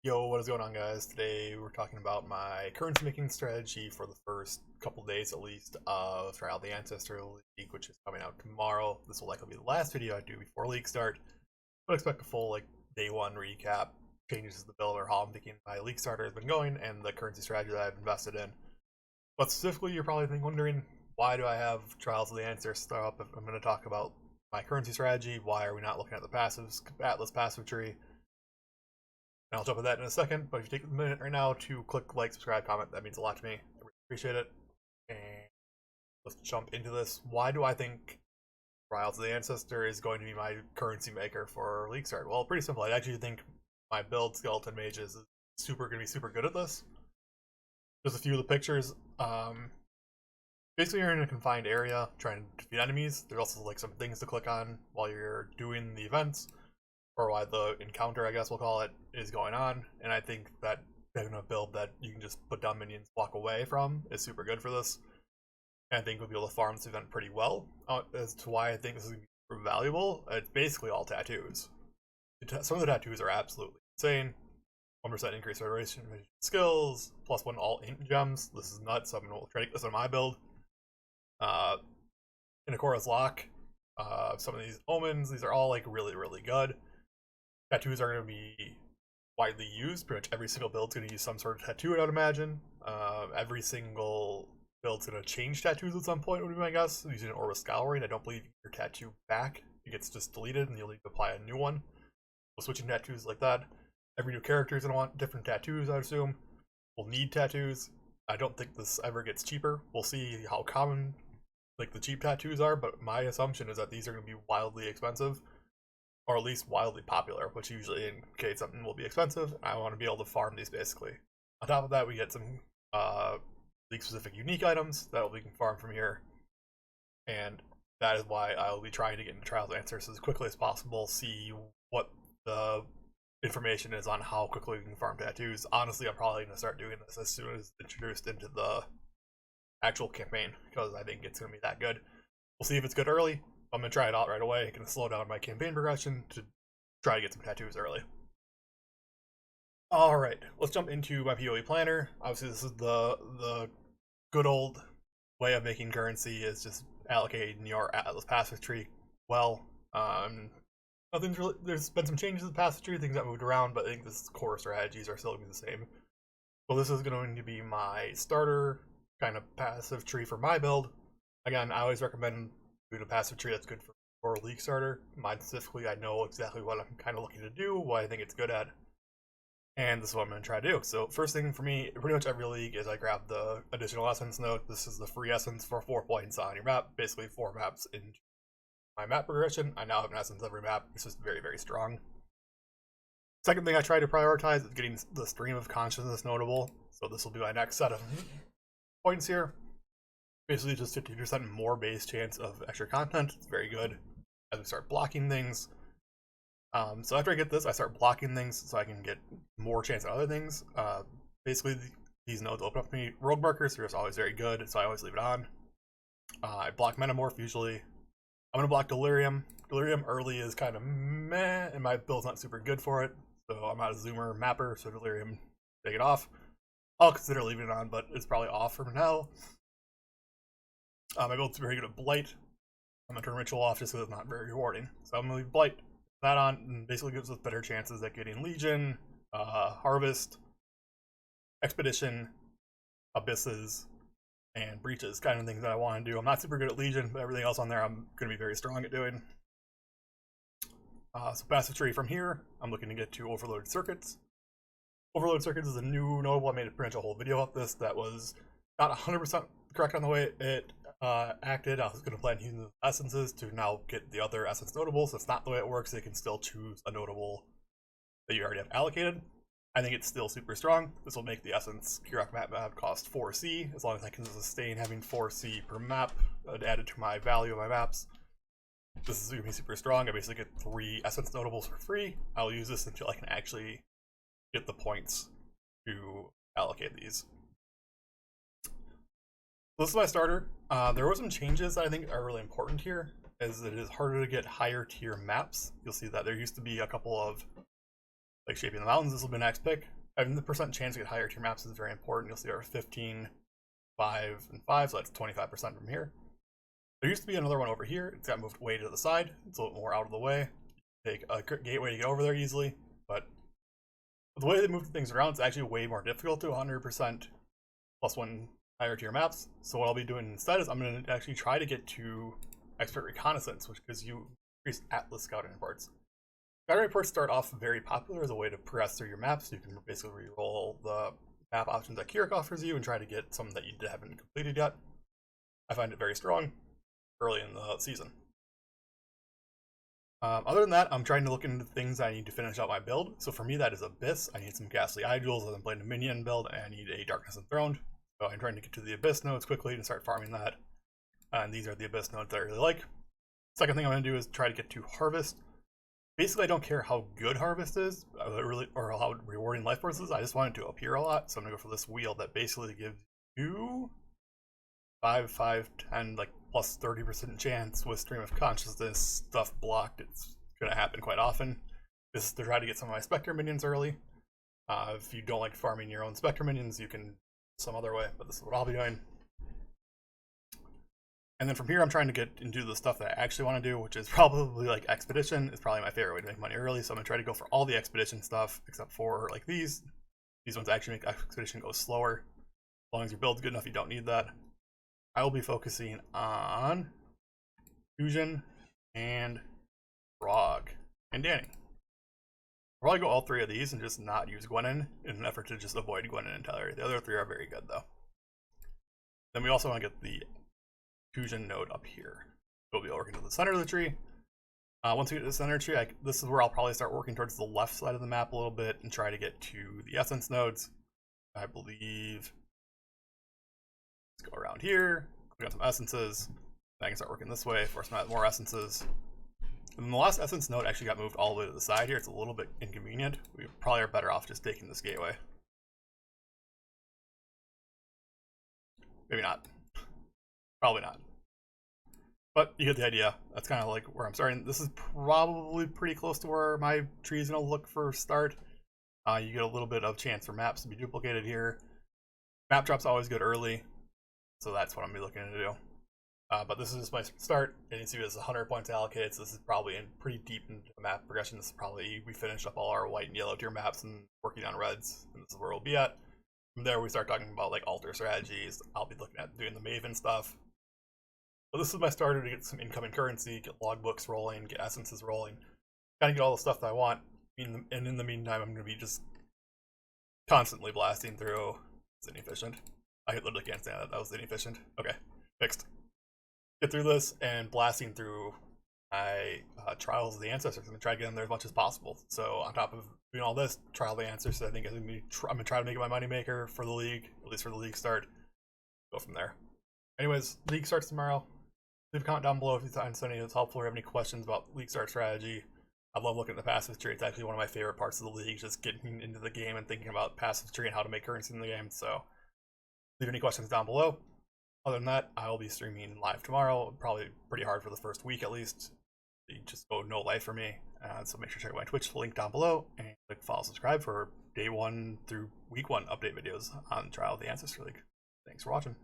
Yo, what is going on, guys? Today we're talking about my currency making strategy for the first couple days at least of Trial of the Ancestor League, which is coming out tomorrow. This will likely be the last video I do before League start, but expect a full day one recap, changes to the build, or how I'm thinking my League starter has been going, and the currency strategy that I've invested in. But specifically, you're probably wondering, why do I have Trials of the Ancestor up if I'm going to talk about my currency strategy? Why are we not looking at the passives, Atlas passive tree? And I'll jump into that in a second, but if you take a minute right now to click like, subscribe, comment, that means a lot to me. I really appreciate it. And let's jump into this. Why do I think Trials of the Ancestor is going to be my currency maker for League Start? Well, pretty simple. I actually think my build Skeleton Mages is going to be super good at this. There's a few of the pictures. Basically, you're in a confined area trying to defeat enemies. There's also some things to click on while you're doing the events, or why the encounter, I guess we'll call it, is going on. And I think that having a build that you can just put down minions, walk away from, is super good for this. And I think we'll be able to farm this event pretty well. As to why I think this is super valuable, it's basically all tattoos. Some of the tattoos are absolutely insane. 1% increase duration skills, +1 all int gems. This is nuts. I'm going to try to get this on my build. Inakora's Lock. Some of these omens, these are all really good. Tattoos are going to be widely used. Pretty much every single build's going to use some sort of tattoo, I would imagine. Every single build's going to change tattoos at some point, would be my guess. Using an Aura Scouring, I don't believe you get your tattoo back. It gets just deleted and you'll need to apply a new one. So switching tattoos like that. Every new character is going to want different tattoos, I would assume. We'll need tattoos. I don't think this ever gets cheaper. We'll see how common the cheap tattoos are, but my assumption is that these are going to be wildly expensive, or at least wildly popular, which usually indicates something will be expensive. I want to be able to farm these basically. On top of that, we get some league-specific unique items that we can farm from here, and that is why I will be trying to get into Trials of Answers as quickly as possible, see what the information is on how quickly we can farm tattoos. Honestly, I'm probably going to start doing this as soon as it's introduced into the actual campaign, because I think it's going to be that good. We'll see if it's good early. I'm going to try it out right away. I'm going to slow down my campaign progression to try to get some tattoos early. Alright, let's jump into my PoE planner. Obviously, this is the good old way of making currency, is just allocating your Atlas passive tree well. Nothing's really, there's been some changes to the passive tree, things that moved around, but I think the core strategies are still going to be the same. So this is going to be my starter kind of passive tree for my build. Again, I always recommend doing a passive tree that's good for a league starter. Mine specifically, I know exactly what I'm kind of looking to do, what I think it's good at, and this is what I'm going to try to do. So first thing for me, pretty much every league, is I grab the additional essence node. This is the free essence for 4 points on your map, basically 4 maps in my map progression. I now have an essence every map. It's just very strong. Second thing I try to prioritize is getting the stream of consciousness notable. So this will be my next set of points here. Basically just 50% more base chance of extra content. It's very good as we start blocking things. So after I get this, I start blocking things so I can get more chance at other things. Basically, these nodes open up to me. Rogue markers are just always very good, so I always leave it on. I block Metamorph usually. I'm going to block Delirium. Delirium early is kind of meh, and my build's not super good for it. So I'm not a zoomer mapper, so Delirium, take it off. I'll consider leaving it on, but it's probably off for now. My build's very good at Blight. I'm going to turn Ritual off just because it's not very rewarding. So I'm going to leave Blight that on, and basically gives us better chances at getting Legion, Harvest, Expedition, Abysses, and Breaches, kind of things that I want to do. I'm not super good at Legion, but everything else on there I'm going to be very strong at doing. So passive tree from here, I'm looking to get to Overloaded Circuits. Overloaded Circuits is a new notable. I made pretty much a whole video of this that was not 100% correct on the way it acted. I was going to plan using the essences to now get the other essence notables. That's not the way it works. They can still choose a notable that you already have allocated. I think it's still super strong. This will make the essence Kirok map cost 4C, as long as I can sustain having 4C per map added to my value of my maps. This is going to be super strong. I basically get 3 essence notables for free. I'll use this until I can actually get the points to allocate these. This is my starter. There were some changes that I think are really important here, as it is harder to get higher tier maps. You'll see that there used to be a couple of like Shaping the Mountains, this will be the next pick. Having the percent chance to get higher tier maps is very important. You'll see our 15, 5, and 5, so that's 25% from here. There used to be another one over here. It's got moved way to the side. It's a little more out of the way. Take a gateway to get over there easily, but the way they move things around, it's actually way more difficult to 100% plus 1 higher tier maps. So what I'll be doing instead is I'm going to actually try to get to Expert Reconnaissance, which gives you increased Atlas scouting reports. Scouting reports start off very popular as a way to progress through your maps. You can basically re-roll the map options that Kirik offers you and try to get some that you haven't completed yet. I find it very strong early in the season. Other than that, I'm trying to look into things I need to finish out my build. So for me, that is Abyss. I need some Ghastly Eye Jewels as I'm playing a minion build, and I need a Darkness Enthroned. So I'm trying to get to the Abyss nodes quickly and start farming that. And these are the Abyss nodes that I really like. Second thing I'm going to do is try to get to Harvest. Basically, I don't care how good Harvest is, or how rewarding Life Force is. I just want it to appear a lot, so I'm going to go for this wheel that basically gives you 5, 10, like plus 30% chance with Stream of Consciousness stuff blocked. It's going to happen quite often. This is to try to get some of my Spectre minions early. If you don't like farming your own Spectre minions, you can some other way, but this is what I'll be doing. And then from here, I'm trying to get into the stuff that I actually want to do, which is probably like Expedition. It's probably my favorite way to make money early, so I'm going to try to go for all the Expedition stuff, except for like these. These ones actually make Expedition go slower. As long as your build's good enough, you don't need that. I will be focusing on Fusion and Frog and Danny. I'll probably go all 3 of these and just not use Gwenin in an effort to just avoid Gwenin entirely. The other 3 are very good though. Then we also want to get the Fusion node up here. We'll be working to the center of the tree. Once we get to the center tree, this is where I'll probably start working towards the left side of the map a little bit and try to get to the essence nodes. I believe. Let's go around here, click on some essences. Then I can start working this way for some more essences. And the last essence node actually got moved all the way to the side here. It's a little bit inconvenient. We probably are better off just taking this gateway. Maybe not. Probably not. But you get the idea. That's kind of like where I'm starting. This is probably pretty close to where my tree is going to look for start. You get a little bit of chance for maps to be duplicated here. Map drop's always good early, so that's what I'm going to be looking to do. But this is just my start, and you see this is 100 points allocated, so this is probably in pretty deep into the map progression. This is probably, we finished up all our white and yellow tier maps and working on reds, and this is where we'll be at. From there, we start talking about like alter strategies. I'll be looking at doing the Maven stuff. So this is my starter to get some incoming currency, get logbooks rolling, get essences rolling, kind of get all the stuff that I want. And in the meantime, I'm going to be just constantly blasting through. It's inefficient. I literally can't stand that. That was inefficient. Okay, fixed. Get through this and blasting through my Trials of the Ancestors. I'm going to try to get in there as much as possible. So on top of doing all this, Trial of the Ancestors, I think I'm going to try to make it my moneymaker for the league, at least for the league start. Go from there. Anyways, league starts tomorrow. Leave a comment down below if you find something that's helpful or have any questions about league start strategy. I love looking at the passive tree. It's actually one of my favorite parts of the league, just getting into the game and thinking about passive tree and how to make currency in the game. So leave any questions down below. Other than that, I will be streaming live tomorrow. Probably pretty hard for the first week at least. You just go no life for me. So make sure to check out my Twitch link down below and click follow, subscribe for day 1 through week 1 update videos on Trial of the Ancestor League. Thanks for watching.